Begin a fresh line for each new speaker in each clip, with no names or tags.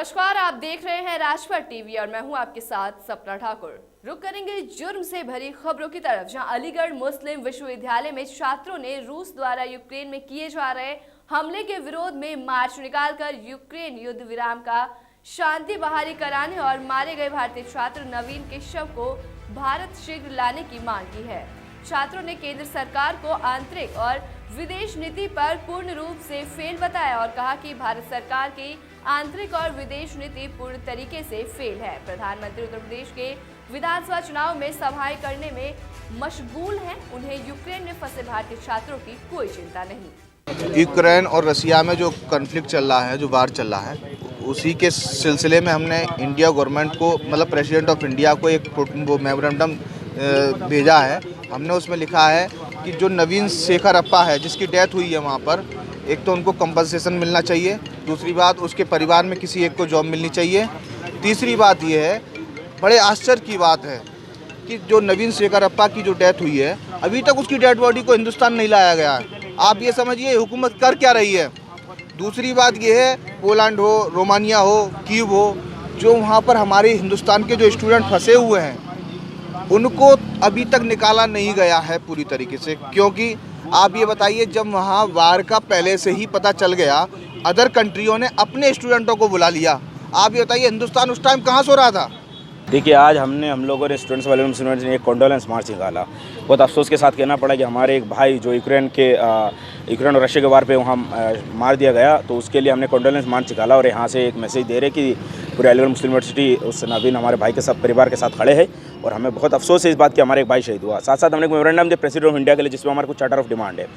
नमस्कार, आप देख रहे हैं राजपथ टीवी और मैं हूं आपके साथ सपना ठाकुर। रुक करेंगे जुर्म से भरी खबरों की तरफ, जहां अलीगढ़ मुस्लिम विश्वविद्यालय में छात्रों ने रूस द्वारा यूक्रेन में किए जा रहे हमले के विरोध में मार्च निकालकर यूक्रेन युद्ध विराम का शांति बहाली कराने और मारे गए भारतीय छात्र नवीन के शव को भारत शीघ्र लाने की मांग की है। छात्रों ने केंद्र सरकार को आंतरिक और विदेश नीति पर पूर्ण रूप से फेल बताया और कहा कि भारत सरकार की आंतरिक और विदेश नीति पूर्ण तरीके से फेल है। प्रधानमंत्री उत्तर प्रदेश के विधानसभा चुनाव में सभाएं करने में मशगूल हैं। उन्हें यूक्रेन में फंसे भारतीय छात्रों की कोई चिंता नहीं।
यूक्रेन और रसिया में जो कॉन्फ्लिक्ट चल रहा है, जो वार चल रहा है, उसी के सिलसिले में हमने इंडिया गवर्नमेंट को, मतलब प्रेसिडेंट ऑफ इंडिया को एक वो मेमोरेंडम भेजा है। हमने उसमें लिखा है कि जो नवीन शेखरप्पा है, जिसकी डेथ हुई है वहाँ पर, एक तो उनको कंपनसेशन मिलना चाहिए, दूसरी बात उसके परिवार में किसी एक को जॉब मिलनी चाहिए, तीसरी बात ये है, बड़े आश्चर्य की बात है कि जो नवीन शेखरप्पा की जो डेथ हुई है, अभी तक उसकी डेड बॉडी को हिंदुस्तान नहीं लाया गया है। आप ये समझिए हुकूमत कर क्या रही है। दूसरी बात ये है, पोलैंड हो, रोमानिया हो, कीव हो, जो वहाँ पर हमारे हिंदुस्तान के जो स्टूडेंट फंसे हुए हैं, उनको अभी तक निकाला नहीं गया है पूरी तरीके से। क्योंकि आप ये बताइए, जब वहाँ वार का पहले से ही पता चल गया, अदर कंट्रियों ने अपने स्टूडेंटों को बुला लिया। आप ये बताइए, हिंदुस्तान उस टाइम कहाँ सो रहा था।
देखिए, आज हम लोगों ने स्टूडेंट्स वाले ने एक कॉन्डोलेंस मार्च निकाला। बहुत अफसोस के साथ कहना पड़ा कि हमारे एक भाई जो यूक्रेन और रशिया के वार पे वहाँ मार दिया गया, तो उसके लिए हमने कॉन्डोलेंस मार्च निकाला और यहाँ से एक मैसेज दे रहे कि पूरे अलीगढ़ मुस्लिम यूनिवर्सिटी उस नवीन हमारे भाई के सब परिवार के साथ खड़े हैं और हमें बहुत अफसोस है इस बात कि हमारे एक भाई शहीद हुआ। साथ साथ हमने एक मेमोरेंडम दिया प्रेसिडेंट ऑफ इंडिया के लिए, जिसमें हमारे कुछ चार्टर ऑफ डिमांड है।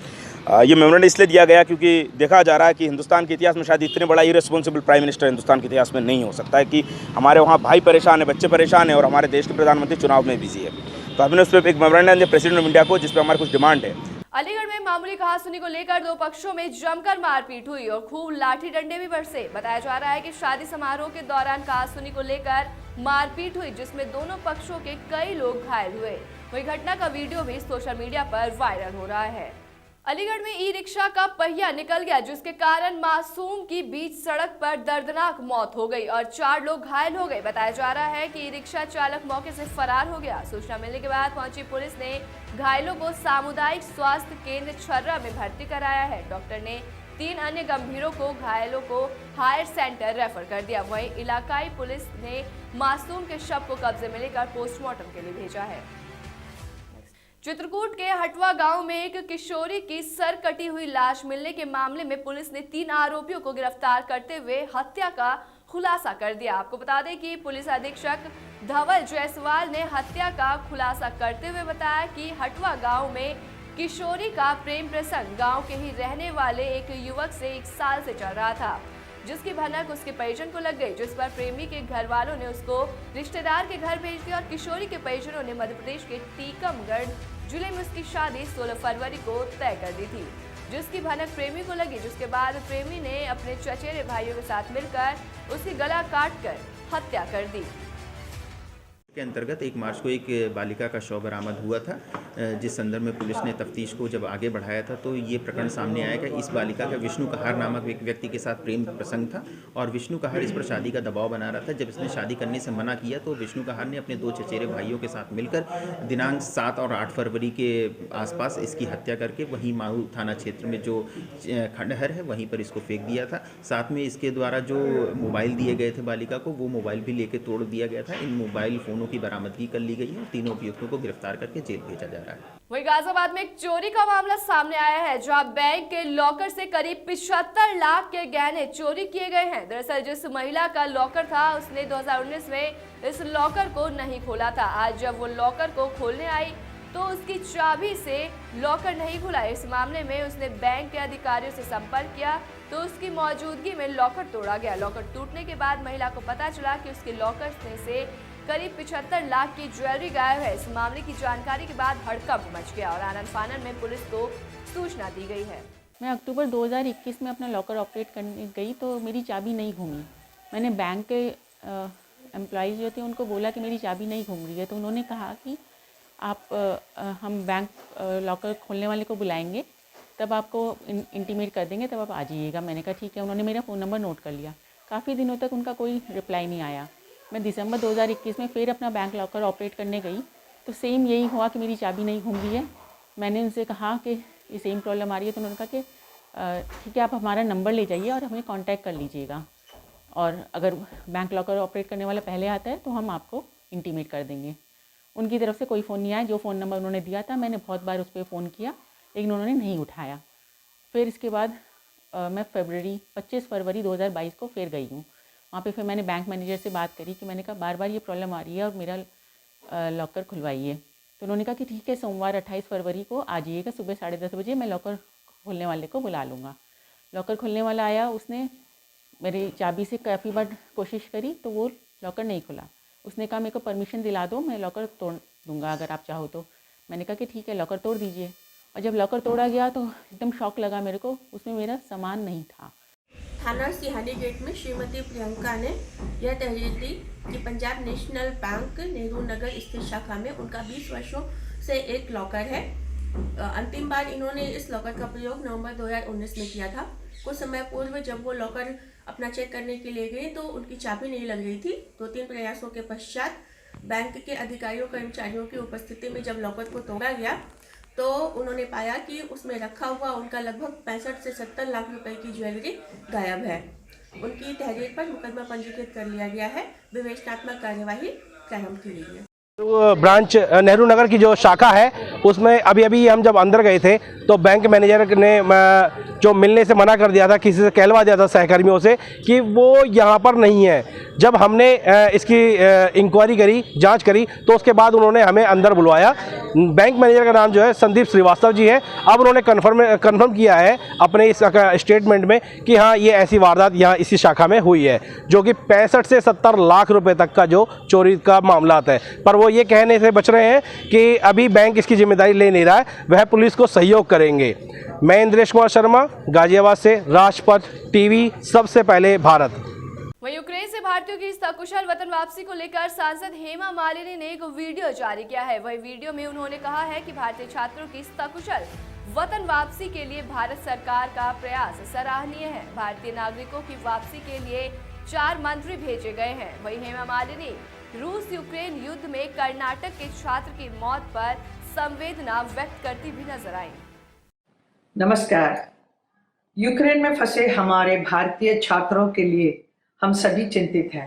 ये मेमोरेंडम इसलिए दिया गया क्योंकि देखा जा रहा है कि हिंदुस्तान के इतिहास में शायद इतने बड़ा इरेस्पॉन्सिबल प्राइम मिनिस्टर हिंदुस्तान के इतिहास में नहीं हो सकता है कि हमारे वहाँ भाई परेशान है, बच्चे परेशान हैं और हमारे देश के प्रधानमंत्री चुनाव में बिजी है। तो हमने उस पर एक मेमोरेंडम दिया प्रेसिडेंट ऑफ इंडिया को, जिस पर हमारे कुछ डिमांड है।
अलीगढ़ में मामूली कहासुनी को लेकर दो पक्षों में जमकर मारपीट हुई और खूब लाठी डंडे भी बरसे। बताया जा रहा है कि शादी समारोह के दौरान कहासुनी को लेकर मारपीट हुई, जिसमें दोनों पक्षों के कई लोग घायल हुए। वही घटना का वीडियो भी सोशल मीडिया पर वायरल हो रहा है। अलीगढ़ में ई रिक्शा का पहिया निकल गया, जिसके कारण मासूम की बीच सड़क पर दर्दनाक मौत हो गई और 4 लोग घायल हो गए। बताया जा रहा है कि ई रिक्शा चालक मौके से फरार हो गया। सूचना मिलने के बाद पहुंची पुलिस ने घायलों को सामुदायिक स्वास्थ्य केंद्र छर्रा में भर्ती कराया है। डॉक्टर ने 3 अन्य गंभीरों को घायलों को हायर सेंटर रेफर कर दिया। वहीं इलाकाई पुलिस ने मासूम के शव को कब्जे में लेकर पोस्टमार्टम के लिए भेजा है। चित्रकूट के हटवा गांव में एक किशोरी की सर कटी हुई लाश मिलने के मामले में पुलिस ने 3 आरोपियों को गिरफ्तार करते हुए हत्या का खुलासा कर दिया। आपको बता दें कि पुलिस अधीक्षक धवल जायसवाल ने हत्या का खुलासा करते हुए बताया कि हटवा गांव में किशोरी का प्रेम प्रसंग गांव के ही रहने वाले एक युवक से 1 साल से चल रहा था, जिसकी भनक उसके परिजन को लग गई, जिस पर प्रेमी के घर वालों ने उसको रिश्तेदार के घर भेज दिया और किशोरी के परिजनों ने मध्य प्रदेश के टीकमगढ़ जिले में उसकी शादी 16 फरवरी को तय कर दी थी, जिसकी भनक प्रेमी को लगी। जिसके बाद प्रेमी ने अपने चचेरे भाइयों के साथ मिलकर उसकी गला काटकर हत्या कर दी।
के अंतर्गत 1 मार्च को एक बालिका का शव बरामद हुआ था, जिस संदर्भ में पुलिस ने तफ्तीश को जब आगे बढ़ाया था तो ये प्रकरण सामने आया कि इस बालिका का विष्णु कहार नामक एक व्यक्ति के साथ प्रेम प्रसंग था और विष्णु कहार इस पर शादी का दबाव बना रहा था। जब इसने शादी करने से मना किया तो विष्णु कहार ने अपने 2 चचेरे भाइयों के साथ मिलकर दिनांक 7 और 8 फरवरी के आसपास इसकी हत्या करके वहीं माहू थाना क्षेत्र में जो खंडहर है वहीं पर इसको फेंक दिया था। साथ में इसके द्वारा जो मोबाइल दिए गए थे बालिका को, वो मोबाइल भी लेके तोड़ दिया गया था। इन मोबाइल फोनों की बरामदगी कर ली गई है और तीनों अभियुक्तों को गिरफ्तार करके जेल भेजा जा रहा है।
वहीं गाजियाबाद में एक चोरी का मामला सामने आया है, जहां बैंक के लॉकर से करीब 75 लाख के गहने चोरी किए गए हैं। दरअसल जिस महिला का लॉकर था, उसने 2019 में इस लॉकर को नहीं खोला था। आज जब वो लॉकर को खोलने आई तो उसकी चाबी से लॉकर नहीं खुला। इस मामले में उसने बैंक के अधिकारियों से संपर्क किया तो उसकी मौजूदगी में लॉकर तोड़ा गया। लॉकर टूटने के बाद महिला को पता चला कि उसके लॉकर में से करीब 75 लाख की ज्वेलरी गायब है। इस मामले की जानकारी के बाद हड़कंप मच गया और आनन फानन में पुलिस को सूचना दी गई है।
मैं अक्टूबर 2021 में अपना लॉकर ऑपरेट करने गई तो मेरी चाबी नहीं घूमी। मैंने बैंक के एम्प्लॉयज़ जो थे उनको बोला कि मेरी चाबी नहीं घूम रही है, तो उन्होंने कहा कि हम बैंक लॉकर खोलने वाले को बुलाएंगे, तब आपको इंटीमेट कर देंगे, तब आप आ जाइएगा। मैंने कहा ठीक है। उन्होंने मेरा फ़ोन नंबर नोट कर लिया। काफ़ी दिनों तक उनका कोई रिप्लाई नहीं आया। मैं दिसंबर 2021 में फिर अपना बैंक लॉकर ऑपरेट करने गई तो सेम यही हुआ कि मेरी चाबी नहीं घूम रही है। मैंने उनसे कहा कि ये सेम प्रॉब्लम आ रही है, तो उन्होंने कहा कि ठीक है, आप हमारा नंबर ले जाइए और हमें कांटेक्ट कर लीजिएगा, और अगर बैंक लॉकर ऑपरेट करने वाला पहले आता है तो हम आपको इंटीमेट कर देंगे। उनकी तरफ से कोई फ़ोन नहीं आया। जो फ़ोन नंबर उन्होंने दिया था मैंने बहुत बार उस पर फ़ोन किया, लेकिन उन्होंने नहीं उठाया। फिर इसके बाद मैं 25 फरवरी 2022 को फिर गई हूँ। वहाँ पे फिर मैंने बैंक मैनेजर से बात करी कि मैंने कहा बार बार ये प्रॉब्लम आ रही है और मेरा लॉकर खुलवाइए। तो उन्होंने कहा कि ठीक है, सोमवार 28 फरवरी को आ जाइएगा सुबह 10:30 बजे, मैं लॉकर खोलने वाले को बुला लूँगा। लॉकर खोलने वाला आया, उसने मेरी चाबी से काफ़ी बार कोशिश करी तो वो लॉकर नहीं खुला। उसने कहा मेरे को परमिशन दिला दो, मैं लॉकर तोड़ दूँगा अगर आप चाहो तो। मैंने कहा कि ठीक है, लॉकर तोड़ दीजिए। और जब लॉकर तोड़ा गया तो एकदम शॉक लगा मेरे को, उसमें मेरा सामान नहीं था।
थाना सिहानी गेट में श्रीमती प्रियंका ने यह तहरीर दी कि पंजाब नेशनल बैंक नेहरू नगर स्थित शाखा में उनका 20 वर्षों से एक लॉकर है। अंतिम बार इन्होंने इस लॉकर का प्रयोग नवंबर 2019 में किया था। कुछ समय पूर्व जब वो लॉकर अपना चेक करने के लिए गए तो उनकी चाबी नहीं लग रही थी। 2-3 प्रयासों के पश्चात बैंक के अधिकारियों कर्मचारियों की उपस्थिति में जब लॉकर को तोड़ा गया तो उन्होंने पाया कि उसमें रखा हुआ उनका लगभग 65 से 70 लाख रुपए की ज्वेलरी गायब है। उनकी तहरीर पर मुकदमा पंजीकृत कर लिया गया है। विवेचनात्मक कार्यवाही प्रारंभ की गई है।
तो ब्रांच नेहरू नगर की जो शाखा है उसमें अभी हम जब अंदर गए थे तो बैंक मैनेजर ने जो मिलने से मना कर दिया था, किसी से कहलवा दिया था सहकर्मियों से कि वो यहाँ पर नहीं है। जब हमने इसकी इंक्वायरी करी, जांच करी, तो उसके बाद उन्होंने हमें अंदर बुलवाया। बैंक मैनेजर का नाम जो है संदीप श्रीवास्तव जी है। अब उन्होंने कन्फर्म किया है अपने इस स्टेटमेंट में कि हाँ, ये ऐसी वारदात यहाँ इसी शाखा में हुई है, जो कि 65 से 70 लाख रुपए तक का जो चोरी का मामला है। पर वो ये कहने से बच रहे हैं कि अभी बैंक इसकी जिम्मेदारी ले नहीं रहा है, वह पुलिस को सहयोग करेंगे। मैं इंद्रेश कुमार शर्मा, गाजियाबाद से, राजपथ टीवी, सबसे पहले भारत।
वहीं यूक्रेन से भारतीयों की सकुशल वतन वापसी को लेकर सांसद हेमा मालिनी ने एक वीडियो जारी किया है। वही वीडियो में उन्होंने कहा है कि भारतीय छात्रों की सकुशल वतन वापसी के लिए भारत सरकार का प्रयास सराहनीय है। भारतीय नागरिकों की वापसी के लिए 4 मंत्री भेजे गए हैं। वहीं हेमा मालिनी रूस यूक्रेन युद्ध में कर्नाटक के छात्र की मौत पर संवेदना व्यक्त करती भी नजर आई।
नमस्कार। यूक्रेन में फंसे हमारे भारतीय छात्रों के लिए हम सभी चिंतित हैं।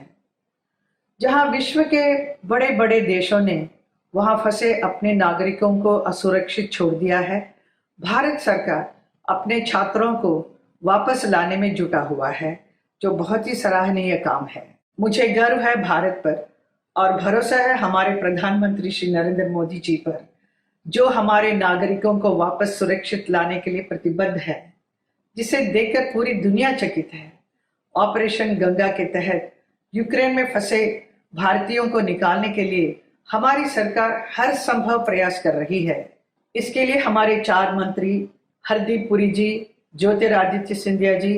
जहां विश्व के बड़े बड़े देशों ने वहां फंसे अपने नागरिकों को असुरक्षित छोड़ दिया है, भारत सरकार अपने छात्रों को वापस लाने में जुटा हुआ है, जो बहुत ही सराहनीय काम है। मुझे गर्व है भारत पर और भरोसा है हमारे प्रधानमंत्री श्री नरेंद्र मोदी जी पर, जो हमारे नागरिकों को वापस सुरक्षित लाने के लिए प्रतिबद्ध है, जिसे देखकर पूरी दुनिया चकित है। ऑपरेशन गंगा के तहत यूक्रेन में फंसे भारतीयों को निकालने के लिए हमारी सरकार हर संभव प्रयास कर रही है। इसके लिए हमारे 4 मंत्री हरदीप पुरी जी, ज्योतिरादित्य सिंधिया जी,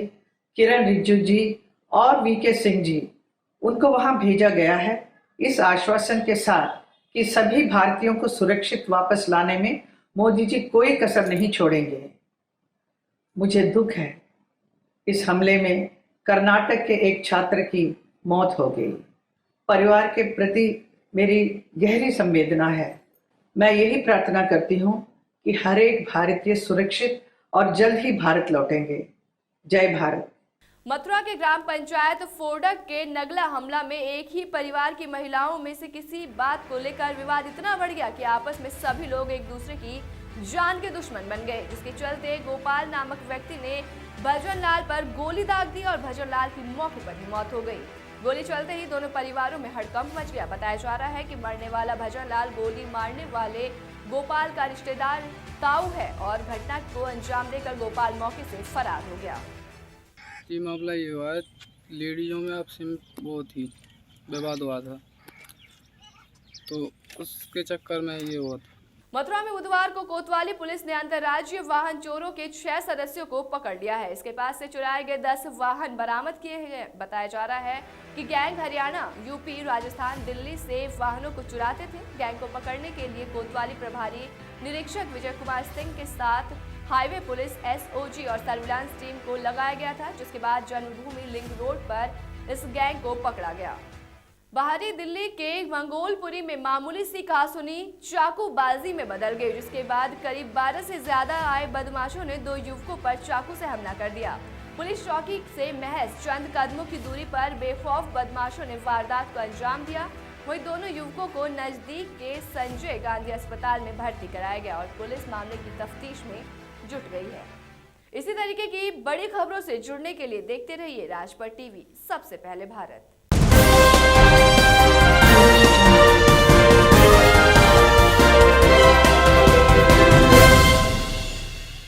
किरण रिजिजू जी और वीके सिंह जी, उनको वहां भेजा गया है, इस आश्वासन के साथ कि सभी भारतीयों को सुरक्षित वापस लाने में मोदी जी कोई कसर नहीं छोड़ेंगे। मुझे दुख है, इस हमले में कर्नाटक के एक छात्र की मौत हो गई। परिवार के प्रति मेरी गहरी संवेदना है। मैं यही प्रार्थना करती हूँ कि हर एक भारतीय सुरक्षित और जल्द ही भारत लौटेंगे। जय भारत।
मथुरा के ग्राम पंचायत फोडक के नगला हमला में एक ही परिवार की महिलाओं में से किसी बात को लेकर विवाद इतना बढ़ गया कि आपस में सभी लोग एक दूसरे की जान के दुश्मन बन गए, जिसके चलते गोपाल नामक व्यक्ति ने भजन लाल पर गोली दाग दी और भजन लाल की मौके पर ही मौत हो गई। गोली चलते ही दोनों परिवारों में हड़कंप मच गया। बताया जा रहा है कि मरने वाला भजन लाल गोली मारने वाले गोपाल का रिश्तेदार ताऊ है और घटना को अंजाम देकर गोपाल मौके से फरार हो गया।
ये मामला ये हुआ है, लेडीजों में आपसे बहुत ही विवाद हुआ था, तो उसके चक्कर में ये हुआ था।
मथुरा में बुधवार को कोतवाली पुलिस ने अंतर्राज्यीय वाहन चोरों के 6 सदस्यों को पकड़ लिया है। इसके पास से चुराए गए 10 वाहन बरामद किए गए। बताया जा रहा है कि गैंग हरियाणा, यूपी, राजस्थान, दिल्ली से वाहनों को चुराते थे। गैंग को पकड़ने के लिए कोतवाली प्रभारी निरीक्षक विजय कुमार सिंह के साथ हाईवे पुलिस, एसओजी और सर्विलांस टीम को लगाया गया था, जिसके बाद जन्मभूमि लिंक रोड पर इस गैंग को पकड़ा गया। बाहरी दिल्ली के मंगोलपुरी में मामूली सी कहासुनी चाकूबाजी में बदल गई, जिसके बाद करीब 12 से ज्यादा आए बदमाशों ने 2 युवकों पर चाकू से हमला कर दिया। पुलिस चौकी से महज चंद कदमों की दूरी पर बेखौफ बदमाशों ने वारदात को अंजाम दिया। वहीं दोनों युवकों को नजदीक के संजय गांधी अस्पताल में भर्ती कराया गया और पुलिस मामले की तफ्तीश में जुट गई है। इसी तरीके की बड़ी खबरों से जुड़ने के लिए देखते रहिए राजपट टीवी, सबसे पहले भारत।